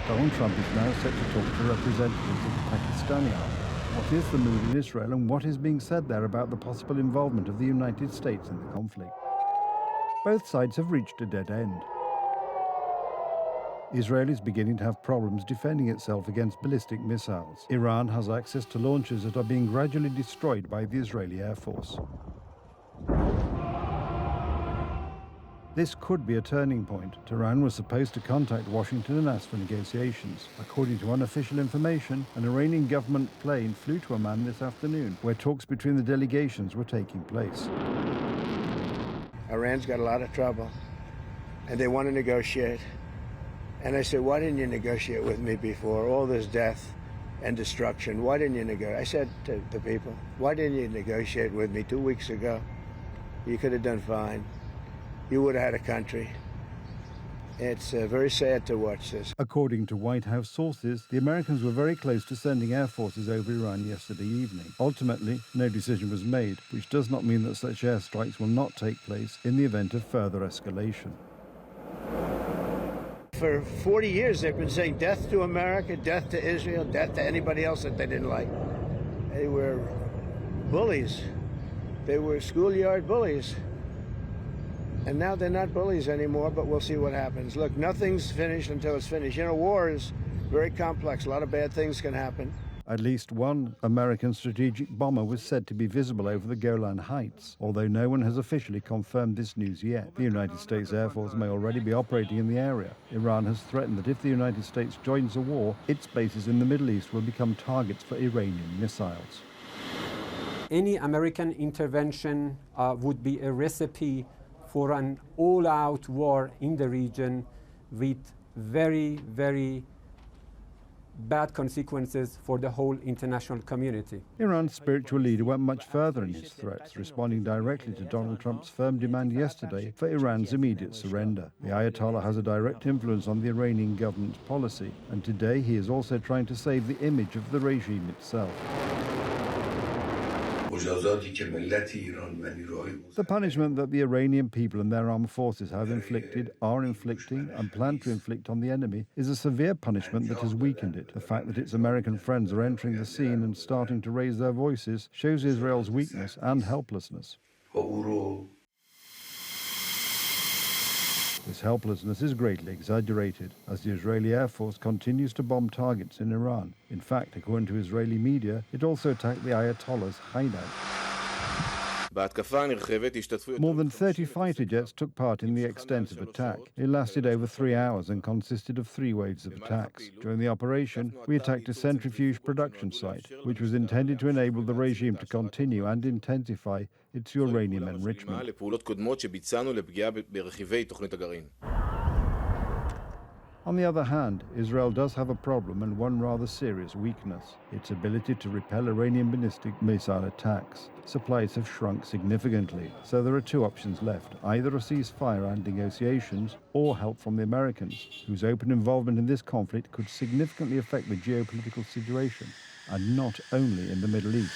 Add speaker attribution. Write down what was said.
Speaker 1: Donald Trump is now set to talk to representatives of the Pakistani army. What is the mood in Israel and what is being said there about the possible involvement of the United States in the conflict? Both sides have reached a dead end. Israel is beginning to have problems defending itself against ballistic missiles. Iran has access to launchers that are being gradually destroyed by the Israeli Air Force. This could be a turning point. Tehran was supposed to contact Washington and ask for negotiations. According to unofficial information, an Iranian government plane flew to Amman this afternoon, where talks between the delegations were taking place.
Speaker 2: Iran's got a lot of trouble, and they want to negotiate. And I said, why didn't you negotiate with me before? All this death and destruction, why didn't you negotiate? I said to the people, why didn't you negotiate with me 2 weeks ago? You could have done fine. You would have had a country. It's very sad to watch this.
Speaker 1: According to White House sources, the Americans were very close to sending air forces over Iran yesterday evening. Ultimately, no decision was made, which does not mean that such airstrikes will not take place in the event of further escalation.
Speaker 2: For 40 years, they've been saying death to America, death to Israel, death to anybody else that they didn't like. They were bullies. They were schoolyard bullies. And now they're not bullies anymore, but we'll see what happens. Look, nothing's finished until it's finished. You know, war is very complex. A lot of bad things can happen.
Speaker 1: At least one American strategic bomber was said to be visible over the Golan Heights, although no one has officially confirmed this news yet. The United States Air Force may already be operating in the area. Iran has threatened that if the United States joins the war, its bases in the Middle East will become targets for Iranian missiles.
Speaker 3: Any American intervention would be a recipe for an all-out war in the region with very, very bad consequences for the whole international community.
Speaker 1: Iran's spiritual leader went much further in his threats, responding directly to Donald Trump's firm demand yesterday for Iran's immediate surrender. The Ayatollah has a direct influence on the Iranian government's policy, and today he is also trying to save the image of the regime itself. The punishment that the Iranian people and their armed forces have inflicted, are inflicting, and plan to inflict on the enemy is a severe punishment that has weakened it. The fact that its American friends are entering the scene and starting to raise their voices shows Israel's weakness and helplessness. This helplessness is greatly exaggerated as the Israeli Air Force continues to bomb targets in Iran. In fact, according to Israeli media, it also attacked the Ayatollah's hideout. More than 30 fighter jets took part in the extensive attack. It lasted over 3 hours and consisted of 3 waves of attacks. During the operation, we attacked a centrifuge production site, which was intended to enable the regime to continue and intensify its uranium enrichment. On the other hand, Israel does have a problem and one rather serious weakness: its ability to repel Iranian ballistic missile attacks. Supplies have shrunk significantly, so there are 2 options left: either a ceasefire and negotiations, or help from the Americans, whose open involvement in this conflict could significantly affect the geopolitical situation, and not only in the Middle East.